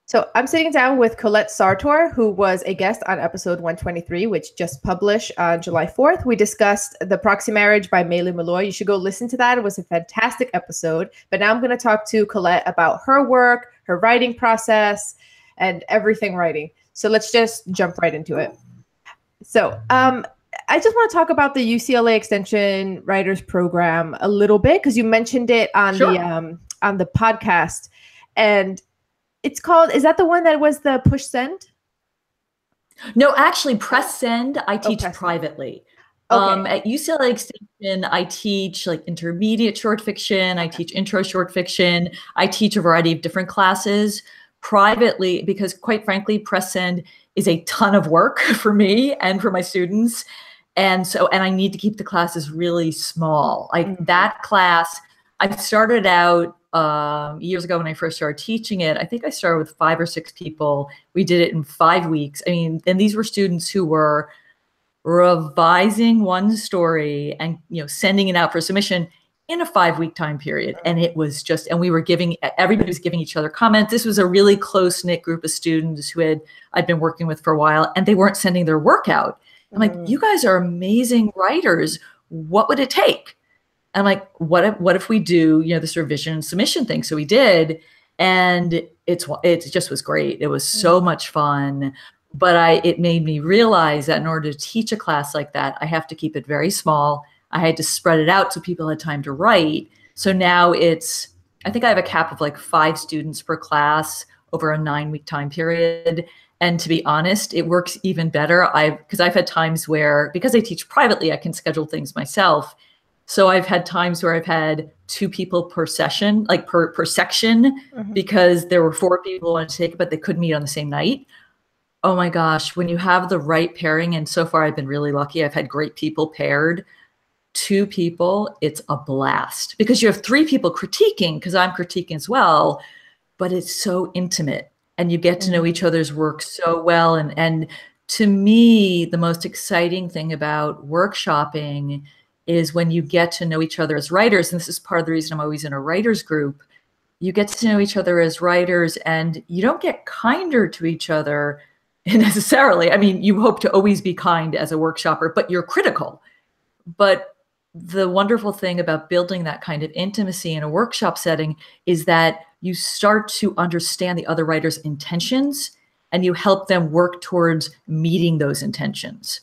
So I'm sitting down with Colette Sartor, who was a guest on episode 123, which just published on July 4th. We discussed The Proxy Marriage by Maile Malloy. You should go listen to that. It was a fantastic episode. But now I'm going to talk to Colette about her work, her writing process, and everything writing. So let's just jump right into it. So I just want to talk about the UCLA Extension Writers Program a little bit, because you mentioned it on Sure. the podcast. And it's called, is that the one that was the push send? No, actually, press send, I teach privately. Okay. At UCLA Extension, I teach like intermediate short fiction. I teach intro short fiction. I teach a variety of different classes privately because, quite frankly, press send is a ton of work for me and for my students. And I need to keep the classes really small. That class, I started out years ago when I first started teaching it. I think I started with 5 or 6 people. We did it in 5 weeks. I mean, and these were students who were revising one story and, sending it out for submission in a 5-week time period. And it was just, and everybody was giving each other comments. This was a really close-knit group of students who I'd been working with for a while, and they weren't sending their work out. I'm like, you guys are amazing writers. What would it take? I'm like, what if we do, this revision and submission thing? So we did, and it just was great. It was so much fun, but it made me realize that in order to teach a class like that, I have to keep it very small. I had to spread it out so people had time to write. So now I think I have a cap of like 5 students per class over a 9-week time period. And to be honest, it works even better. Because I've had times where, because I teach privately, I can schedule things myself. So I've had times where I've had 2 people per session, like per section, because there were 4 people who wanted to take it, but they couldn't meet on the same night. Oh my gosh, when you have the right pairing, and so far I've been really lucky. I've had great people paired. 2 people, it's a blast because you have 3 people critiquing, because I'm critiquing as well, but it's so intimate and you get to know each other's work so well. And to me, the most exciting thing about workshopping is when you get to know each other as writers. And this is part of the reason I'm always in a writers group. You get to know each other as writers, and you don't get kinder to each other necessarily. I mean, you hope to always be kind as a workshopper, but you're critical. But the wonderful thing about building that kind of intimacy in a workshop setting is that you start to understand the other writer's intentions, and you help them work towards meeting those intentions.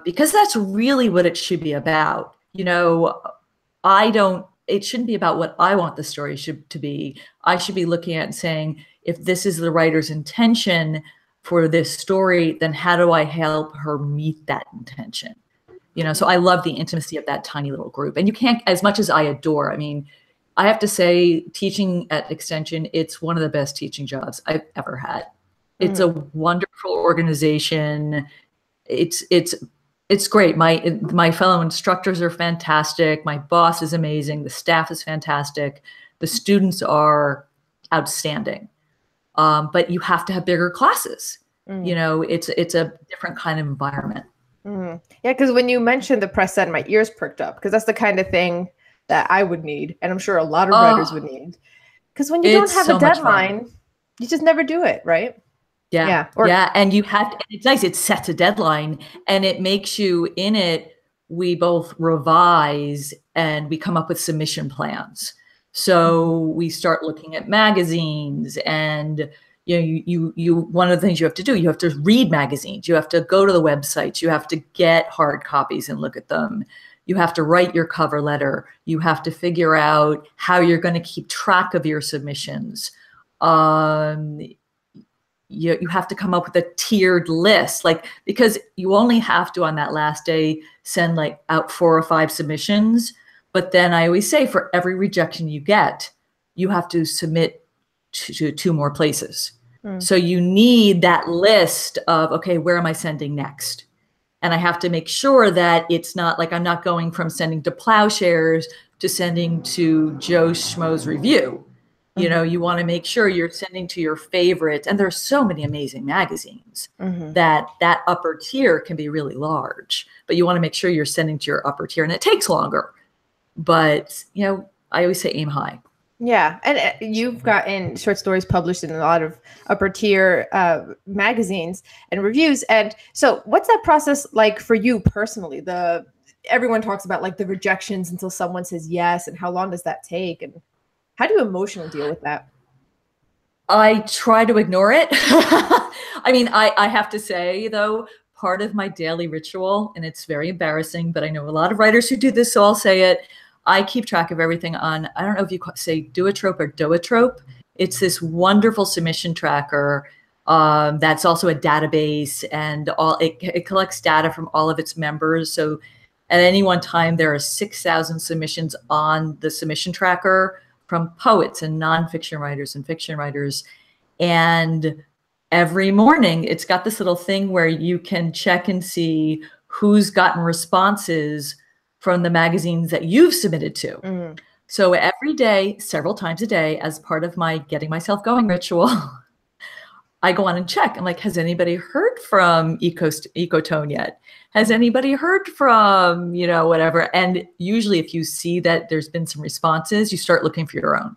Because that's really what it should be about. It shouldn't be about what I want the story to be. I should be looking at and saying, if this is the writer's intention for this story, then how do I help her meet that intention? So I love the intimacy of that tiny little group. And you can't, as much as I adore, I mean, I have to say, teaching at Extension, it's one of the best teaching jobs I've ever had. It's a wonderful organization. It's great. My fellow instructors are fantastic. My boss is amazing. The staff is fantastic. The students are outstanding. But you have to have bigger classes. It's a different kind of environment. Yeah, because when you mentioned the press send, my ears perked up, because that's the kind of thing that I would need, and I'm sure a lot of writers would need. Because when you don't have a deadline, you just never do it, right? Yeah. And you have to, it's nice. It sets a deadline, and it makes you, in it, we both revise and we come up with submission plans. So we start looking at magazines, and you one of the things you have to do, you have to read magazines, you have to go to the websites, you have to get hard copies and look at them. You have to write your cover letter. You have to figure out how you're going to keep track of your submissions. You have to come up with a tiered list, because you only have to, on that last day, send out 4 or 5 submissions. But then I always say, for every rejection you get, you have to submit to 2 more places. So you need that list of, okay, where am I sending next? And I have to make sure that it's not like I'm not going from sending to Plowshares to sending to Joe Schmo's Review. You want to make sure you're sending to your favorites. And there's so many amazing magazines that upper tier can be really large. But you want to make sure you're sending to your upper tier, and it takes longer. But, I always say aim high. Yeah, and you've gotten short stories published in a lot of upper tier magazines and reviews. And so, what's that process like for you personally? Everyone talks about like the rejections until someone says yes, and how long does that take, and how do you emotionally deal with that? I try to ignore it. I mean, I have to say though, part of my daily ritual, and it's very embarrassing, but I know a lot of writers who do this, so I'll say it. I keep track of everything on, I don't know if you say Duotrope or Doatrope. It's this wonderful submission tracker that's also a database, and it collects data from all of its members. So at any one time, there are 6,000 submissions on the submission tracker from poets and nonfiction writers and fiction writers. And every morning, it's got this little thing where you can check and see who's gotten responses from the magazines that you've submitted to. Mm. So every day, several times a day, as part of my getting myself going ritual, I go on and check. I'm like, has anybody heard from Ecotone yet? Has anybody heard from, whatever? And usually if you see that there's been some responses, you start looking for your own.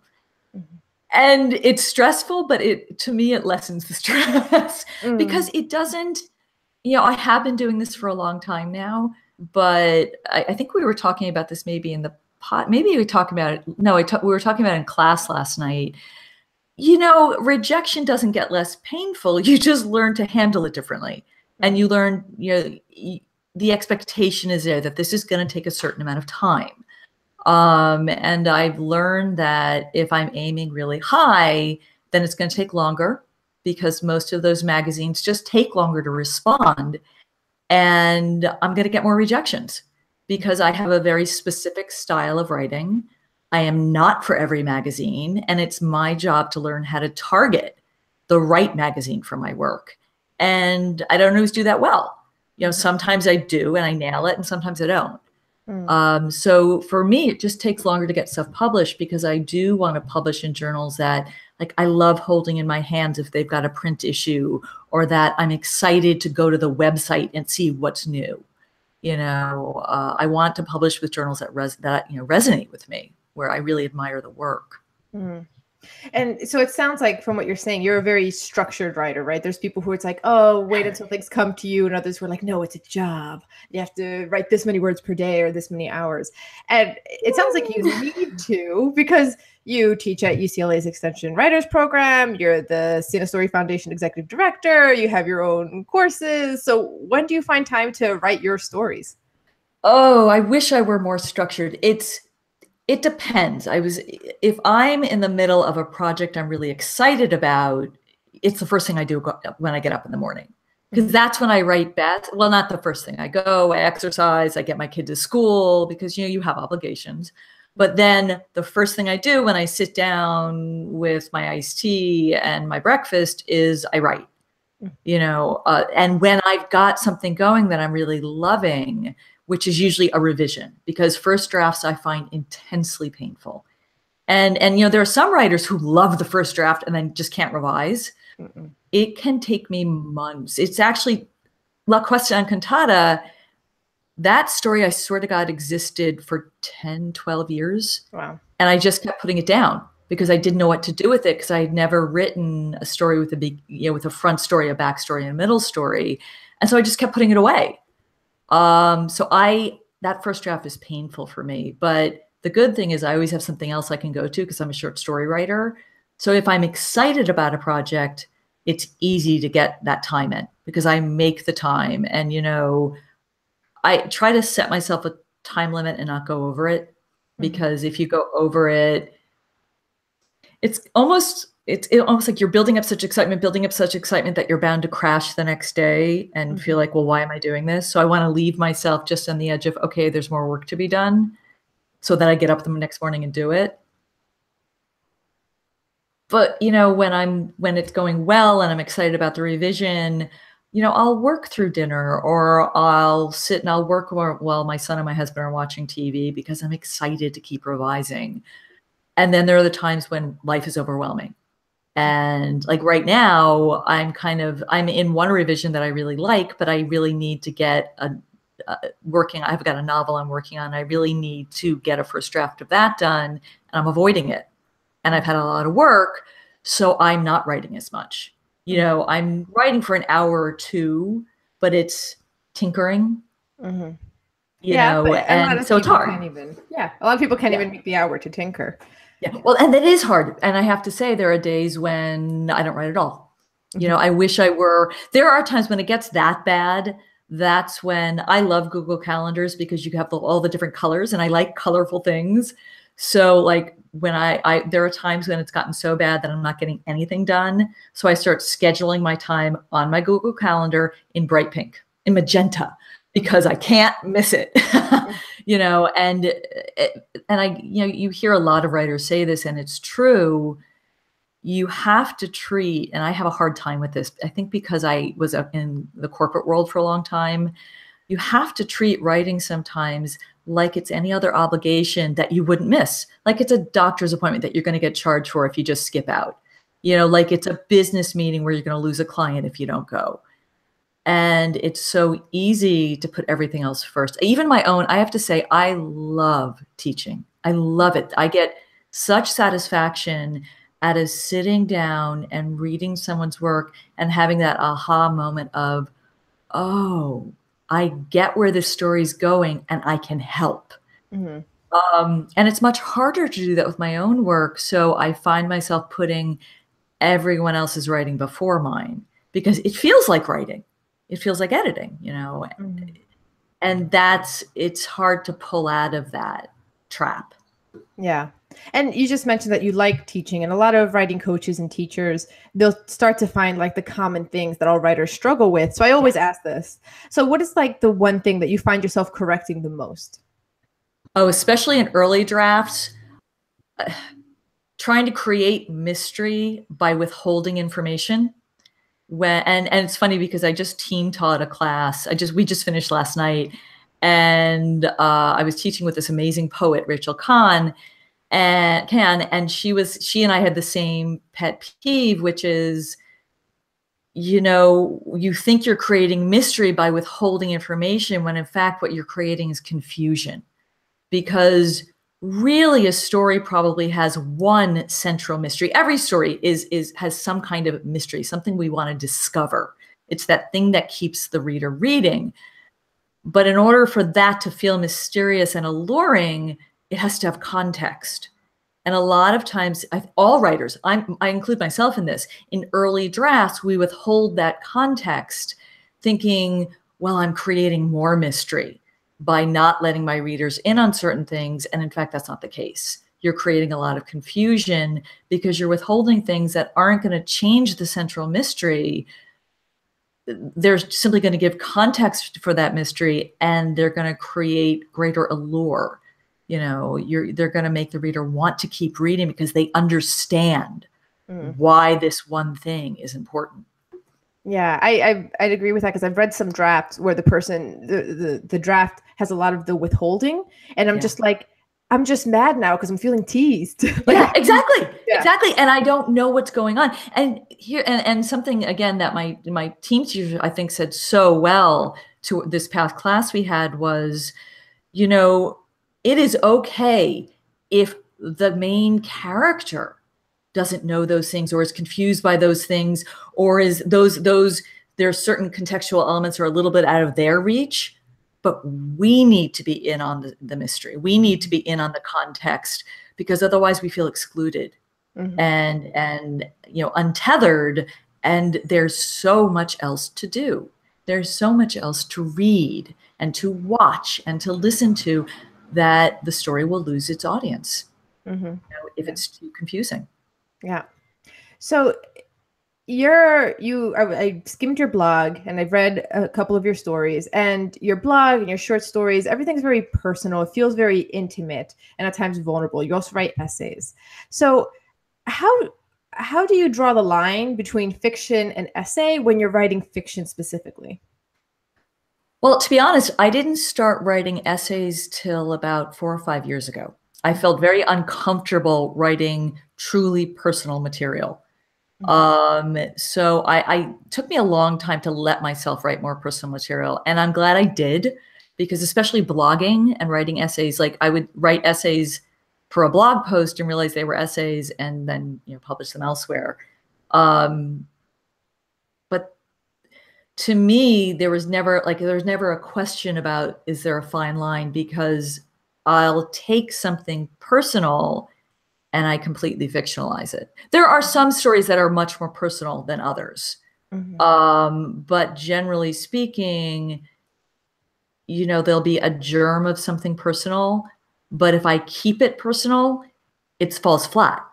Mm-hmm. And it's stressful, but to me, it lessens the stress because it doesn't, I have been doing this for a long time now, but I think we were talking about this maybe in the pot. Maybe we talked about it. No, we were talking about it in class last night. Rejection doesn't get less painful. You just learn to handle it differently. And you learn, the expectation is there that this is going to take a certain amount of time. And I've learned that if I'm aiming really high, then it's going to take longer because most of those magazines just take longer to respond. And I'm going to get more rejections because I have a very specific style of writing. I am not for every magazine, and it's my job to learn how to target the right magazine for my work. And I don't always do that well. Sometimes I do and I nail it, and sometimes I don't. So for me, it just takes longer to get stuff published because I do want to publish in journals that, like, I love holding in my hands if they've got a print issue, or that I'm excited to go to the website and see what's new. I want to publish with journals that resonate with me, where I really admire the work. Mm. And so it sounds like from what you're saying, you're a very structured writer, right? There's people who it's like, oh, wait until things come to you. And others who are like, no, it's a job. You have to write this many words per day or this many hours. And it sounds like you need to, because you teach at UCLA's Extension Writers Program. You're the Siena Story Foundation Executive Director. You have your own courses. So when do you find time to write your stories? Oh, I wish I were more structured. It depends. If I'm in the middle of a project I'm really excited about, it's the first thing I do when I get up in the morning, because that's when I write best. Well, not the first thing. I go, I exercise, I get my kid to school because, you have obligations. But then the first thing I do when I sit down with my iced tea and my breakfast is I write, and when I've got something going that I'm really loving, which is usually a revision, because first drafts I find intensely painful. And there are some writers who love the first draft and then just can't revise. Mm-mm. It can take me months. It's actually La Cuesta Encantada. That story, I swear to God, existed for 10, 12 years. Wow. And I just kept putting it down because I didn't know what to do with it, because I had never written a story with with a front story, a backstory, and a middle story. And so I just kept putting it away. That first draft is painful for me, but the good thing is I always have something else I can go to because I'm a short story writer. So if I'm excited about a project, it's easy to get that time in because I make the time. And, I try to set myself a time limit and not go over it, because if you go over it, it's almost like you're building up such excitement that you're bound to crash the next day and feel like, well, why am I doing this? So I want to leave myself just on the edge of, okay, there's more work to be done, so that I get up the next morning and do it. But, when it's going well and I'm excited about the revision, I'll work through dinner, or I'll sit and I'll work while my son and my husband are watching TV because I'm excited to keep revising. And then there are the times when life is overwhelming. And like right now, I'm in one revision that I really like, but I really need to get I've got a novel I'm working on. I really need to get a first draft of that done, and I'm avoiding it. and I've had a lot of work, so I'm not writing as much. You know, I'm writing for an hour or two, but it's tinkering, you Yeah, know, but a lot and of so it's people hard. can't even. Yeah, a lot of people can't Yeah. even make the hour to tinker. Yeah. Well, and that is hard. And I have to say, there are days when I don't write at all. You know, I wish I were. There are times when it gets that bad. That's when I love Google Calendars because you have all the different colors, and I like colorful things. So, like when there are times when it's gotten so bad that I'm not getting anything done. So I start scheduling my time on my Google Calendar in bright pink, in magenta, because I can't miss it. You know, and I, you know, you hear a lot of writers say this, and it's true. You have to treat, and I have a hard time with this, I think because I was in the corporate world for a long time, you have to treat writing sometimes like it's any other obligation that you wouldn't miss. Like it's a doctor's appointment that you're going to get charged for if you just skip out. You know, like it's a business meeting where you're going to lose a client if you don't go. And it's so easy to put everything else first. Even my own, I have to say, I love teaching. I love it. I get such satisfaction out of sitting down and reading someone's work and having that aha moment of, oh, I get where this story's going and I can help. And it's much harder to do that with my own work. So I find myself putting everyone else's writing before mine because it feels like writing. It feels like editing, you know, and it's hard to pull out of that trap. Yeah. And you just mentioned that you like teaching, and a lot of writing coaches and teachers, they'll start to find like the common things that all writers struggle with. So I always ask this. So what is like the one thing that you find yourself correcting the most? Oh, especially in early drafts, trying to create mystery by withholding information. And it's funny because I just team taught a class. We just finished last night, and I was teaching with this amazing poet, Rachel Kahn, and she and I had the same pet peeve, which is, you know, you think you're creating mystery by withholding information when in fact what you're creating is confusion, because really a story probably has one central mystery. Every story has some kind of mystery, something we want to discover. It's that thing that keeps the reader reading. But in order for that to feel mysterious and alluring, it has to have context. And a lot of times, all writers, I include myself in this, in early drafts, we withhold that context, thinking, well, I'm creating more mystery by not letting my readers in on certain things. And in fact, that's not the case. You're creating a lot of confusion because you're withholding things that aren't going to change the central mystery. They're simply going to give context for that mystery, and they're going to create greater allure. You know, they're going to make the reader want to keep reading because they understand why this one thing is important. Yeah, I'd agree with that because I've read some drafts where the draft has a lot of the withholding, and I'm just like, I'm just mad now because I'm feeling teased. Yeah, exactly. Yeah. Exactly. And I don't know what's going on. And here, and something again that my team teacher, I think, said so well to this past class we had was, you know, it is okay if the main character doesn't know those things or is confused by those things, or is there's certain contextual elements are a little bit out of their reach, but we need to be in on the mystery. We need to be in on the context, because otherwise we feel excluded and you know, untethered. And there's so much else to do. There's so much else to read and to watch and to listen to, that the story will lose its audience you know, if it's too confusing. Yeah. So I skimmed your blog and I've read a couple of your stories, and your blog and your short stories, everything's very personal. It feels very intimate and at times vulnerable. You also write essays. So how do you draw the line between fiction and essay when you're writing fiction specifically? Well, to be honest, I didn't start writing essays till about 4 or 5 years ago. I felt very uncomfortable writing truly personal material. So I took me a long time to let myself write more personal material. And I'm glad I did, because especially blogging and writing essays, like I would write essays for a blog post and realized they were essays and then, published them elsewhere. But to me, there was never a question about, is there a fine line? Because I'll take something personal and I completely fictionalize it. There are some stories that are much more personal than others. But generally speaking, there'll be a germ of something personal, but if I keep it personal, it falls flat.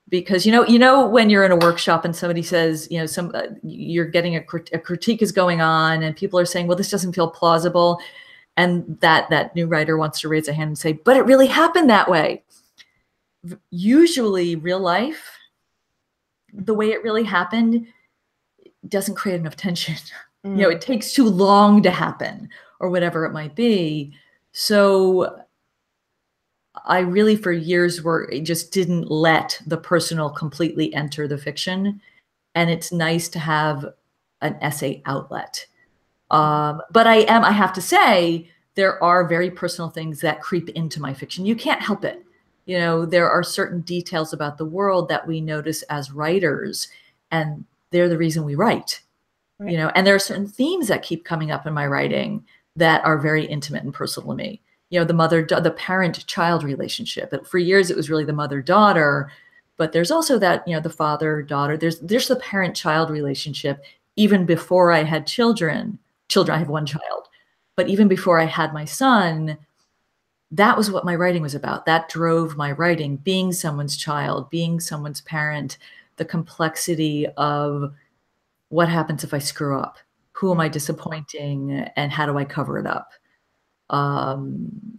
Because, when you're in a workshop and somebody says, you're getting a critique is going on and people are saying, well, this doesn't feel plausible. And that new writer wants to raise a hand and say, but it really happened that way. Usually real life, the way it really happened doesn't create enough tension. It takes too long to happen or whatever it might be. So I really, for years, just didn't let the personal completely enter the fiction. And it's nice to have an essay outlet. But I have to say, there are very personal things that creep into my fiction. You can't help it. There are certain details about the world that we notice as writers, and they're the reason we write. Right. And there are certain themes that keep coming up in my writing that are very intimate and personal to me. The parent-child relationship. For years, it was really the mother-daughter, but there's also that, the father-daughter. There's the parent-child relationship. Even before I had children, I have one child, but even before I had my son, that was what my writing was about. That drove my writing, being someone's child, being someone's parent, the complexity of what happens if I screw up? Who am I disappointing? And how do I cover it up?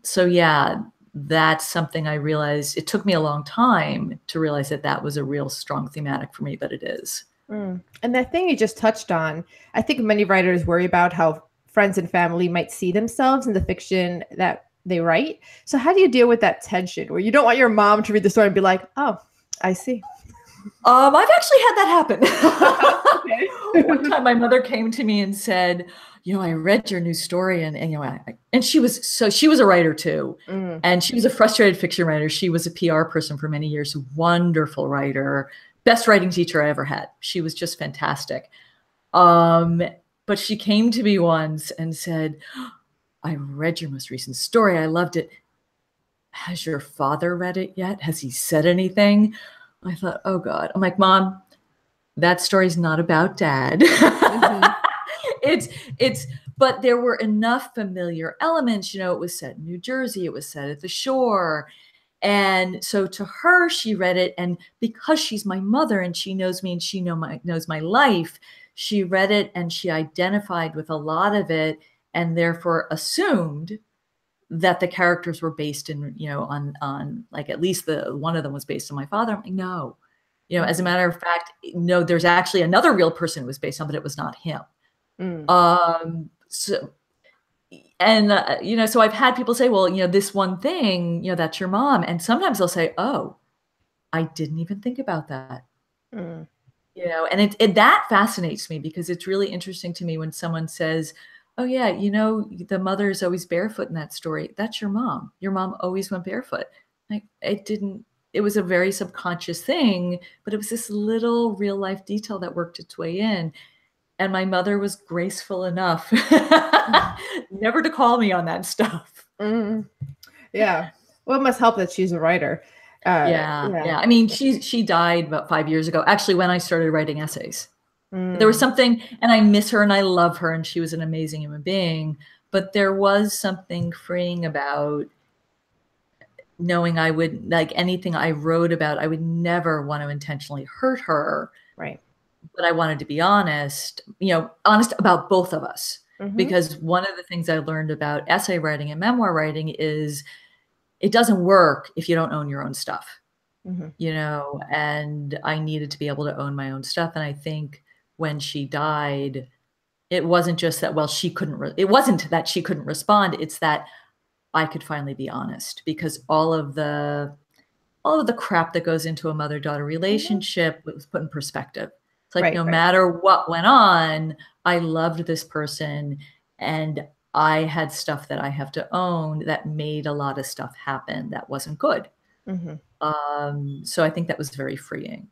So yeah, that's something I realized. It took me a long time to realize that was a real strong thematic for me, but it is. And that thing you just touched on, I think many writers worry about how friends and family might see themselves in the fiction that they write. So how do you deal with that tension where you don't want your mom to read the story and be like, oh, I see? I've actually had that happen. One time my mother came to me and said, I read your new story and she was a writer too. And she was a frustrated fiction writer. She was a PR person for many years, wonderful writer, best writing teacher I ever had. She was just fantastic. But she came to me once and said, I read your most recent story. I loved it. Has your father read it yet? Has he said anything? I thought, oh God. I'm like, Mom, that story's not about Dad. But there were enough familiar elements. It was set in New Jersey. It was set at the shore. And so to her, she read it. And because she's my mother and she knows me and she knows my life, she read it and she identified with a lot of it and therefore assumed that the characters were based in, on like, at least one of them was based on my father. I'm like, no, as a matter of fact, no, there's actually another real person it was based on, but it was not him. So I've had people say, well, this one thing, that's your mom. And sometimes they'll say, oh, I didn't even think about that. And that fascinates me because it's really interesting to me when someone says, oh yeah, the mother is always barefoot in that story. That's your mom. Your mom always went barefoot. Like it was a very subconscious thing, but it was this little real life detail that worked its way in. And my mother was graceful enough never to call me on that stuff. Yeah. Well, it must help that she's a writer. Yeah. I mean, she died about 5 years ago, actually, when I started writing essays. There was something, and I miss her and I love her and she was an amazing human being, but there was something freeing about knowing I would, like anything I wrote about, I would never want to intentionally hurt her. Right. But I wanted to be honest about both of us. Because one of the things I learned about essay writing and memoir writing is it doesn't work if you don't own your own stuff, and I needed to be able to own my own stuff. And I think when she died, it wasn't just that, it wasn't that she couldn't respond. It's that I could finally be honest, because all of the crap that goes into a mother-daughter relationship was put in perspective. It's like, no matter what went on, I loved this person and I had stuff that I have to own that made a lot of stuff happen that wasn't good. So I think that was very freeing.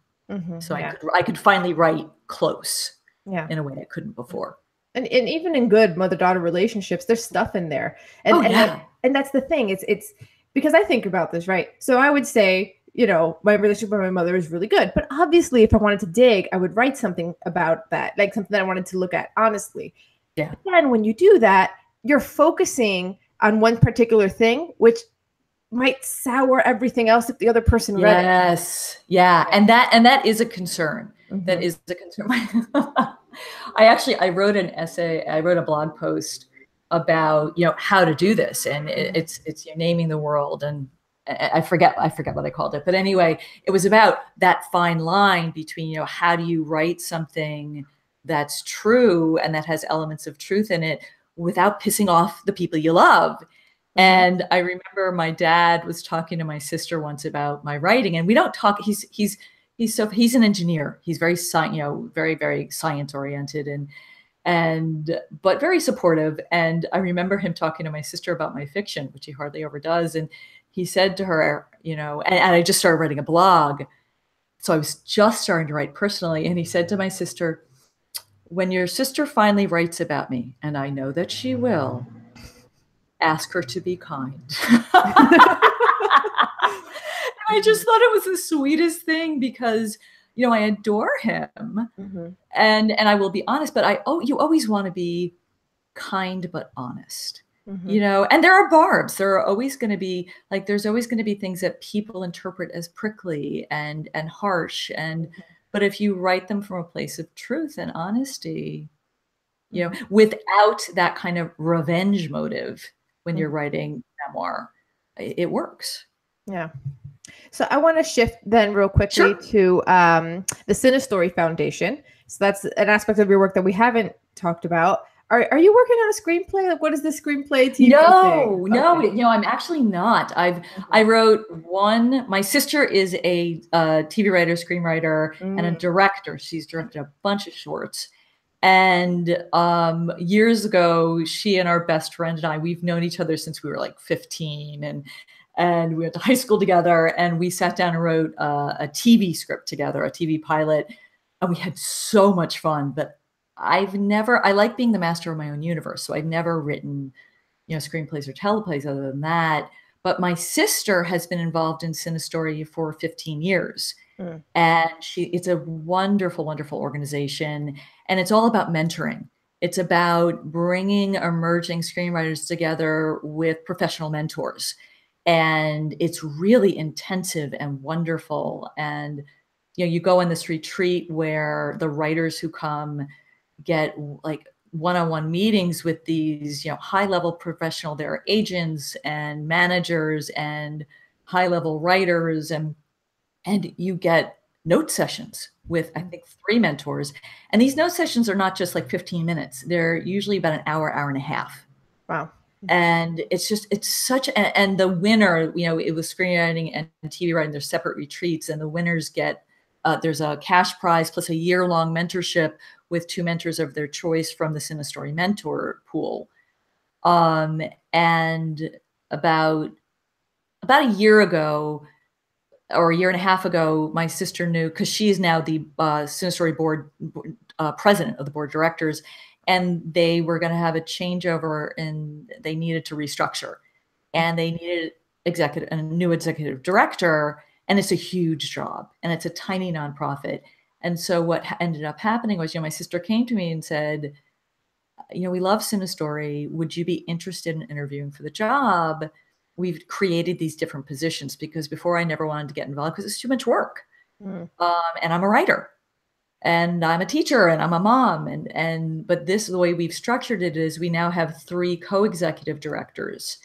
So Yeah. I could finally write close Yeah. in a way I couldn't before. And even in good mother-daughter relationships, there's stuff in there. And, Oh, yeah. and that's the thing. It's because I think about this, right? So I would say, you know, my relationship with my mother is really good. But obviously, if I wanted to dig, I would write something about that, like something that I wanted to look at honestly. Yeah. But then when you do that, you're focusing on one particular thing, which might sour everything else if the other person read it. Yes. Yeah. And that is a concern. That is a concern. I wrote an essay, I wrote a blog post about, you know, how to do this. And it's you know, naming the world, and I forget what I called it. But anyway, it was about that fine line between, you know, how do you write something that's true and that has elements of truth in it without pissing off the people you love. And I remember my dad was talking to my sister once about my writing, and we don't talk. He's an engineer. He's very very science oriented, but very supportive. And I remember him talking to my sister about my fiction, which he hardly ever does. And he said to her, you know, and I just started writing a blog, so I was just starting to write personally. And he said to my sister, "When your sister finally writes about me, and I know that she will, ask her to be kind." I just thought it was the sweetest thing, because, you know, I adore him, and I will be honest, but you always want to be kind but honest, you know. And there are barbs. There are always going to be, like, there's always going to be things that people interpret as prickly and harsh, but if you write them from a place of truth and honesty, you know, without that kind of revenge motive when you're writing memoir, it works. Yeah. So I want to shift then real quickly to the Cinestory Foundation. So that's an aspect of your work that we haven't talked about. Are you working on a screenplay? Like, what is the screenplay TV No, thing? no, okay. I'm actually not. I wrote one. My sister is a TV writer, screenwriter, and a director. She's directed a bunch of shorts. And years ago, she and our best friend and I, we've known each other since we were like 15, and we went to high school together, and we sat down and wrote a TV script together, a TV pilot, and we had so much fun. But I like being the master of my own universe, so I've never written, you know, screenplays or teleplays other than that. But my sister has been involved in Cinestory for 15 years. And it's a wonderful, wonderful organization. And it's all about mentoring. It's about bringing emerging screenwriters together with professional mentors. And it's really intensive and wonderful. And, you know, you go on this retreat where the writers who come get like one-on-one meetings with these, you know, high-level professional, their agents and managers and high-level writers, and you get note sessions with, I think, 3 mentors. And these note sessions are not just like 15 minutes. They're usually about an hour, hour and a half. Wow. And it's such, and the winner, you know, it was screenwriting and TV writing, there's separate retreats, and the winners get, there's a cash prize plus a year-long mentorship with 2 mentors of their choice from the Cinestory mentor pool. And about a year ago, or a year and a half ago, my sister knew, because she is now the Cinestory board president of the board of directors, and they were going to have a changeover, and they needed to restructure, and they needed a new executive director, and it's a huge job, and it's a tiny nonprofit. And so what ended up happening was, you know, my sister came to me and said, you know, we love Cinestory. Would you be interested in interviewing for the job? We've created these different positions, because before I never wanted to get involved because it's too much work. And I'm a writer, and I'm a teacher, and I'm a mom. But the way we've structured it is we now have 3 co-executive directors,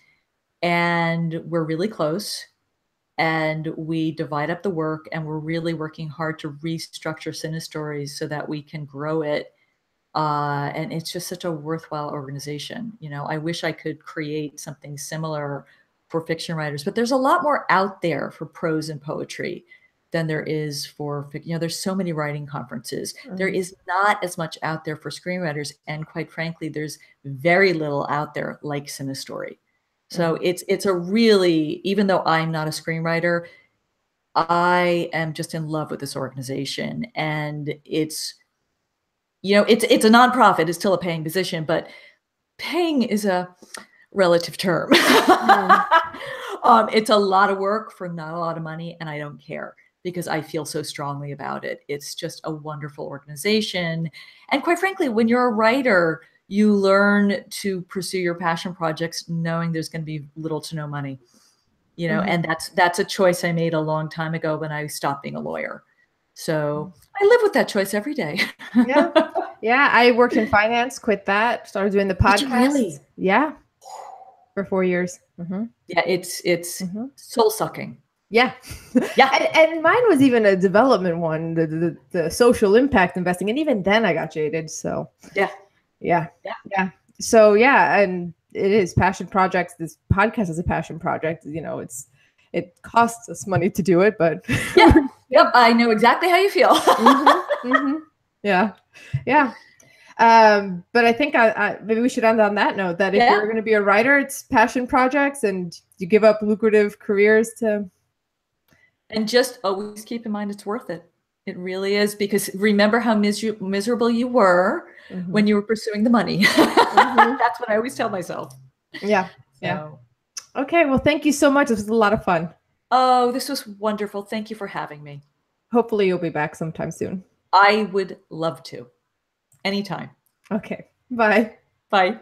and we're really close, and we divide up the work, and we're really working hard to restructure Cinestories so that we can grow it. And it's just such a worthwhile organization. You know, I wish I could create something similar for fiction writers, but there's a lot more out there for prose and poetry than there is for, you know, there's so many writing conferences. There is not as much out there for screenwriters. And quite frankly, there's very little out there like Cinestory. So it's a really, even though I'm not a screenwriter, I am just in love with this organization, and it's, you know, it's a nonprofit. It's still a paying position, but paying is a relative term. It's a lot of work for not a lot of money, and I don't care because I feel so strongly about it. It's just a wonderful organization. And quite frankly, when you're a writer, you learn to pursue your passion projects knowing there's going to be little to no money, you know, and that's a choice I made a long time ago when I stopped being a lawyer. So I live with that choice every day. Yeah. Yeah. I worked in finance, quit that, started doing the podcast. Did you really? Yeah. For 4 years. Yeah. It's soul sucking. Yeah. Yeah. And mine was even a development one, the social impact investing. And even then I got jaded. So yeah. So yeah. And it is passion projects. This podcast is a passion project. You know, it costs us money to do it, but yeah. Yep. I know exactly how you feel. Yeah. Yeah. But I think maybe we should end on that note, that if you're going to be a writer, it's passion projects and you give up lucrative careers to. And just always keep in mind, it's worth it. It really is, because remember how miserable you were when you were pursuing the money. That's what I always tell myself. Yeah. Yeah. Okay. Well, thank you so much. This was a lot of fun. Oh, this was wonderful. Thank you for having me. Hopefully you'll be back sometime soon. I would love to. Anytime. Okay. Bye. Bye.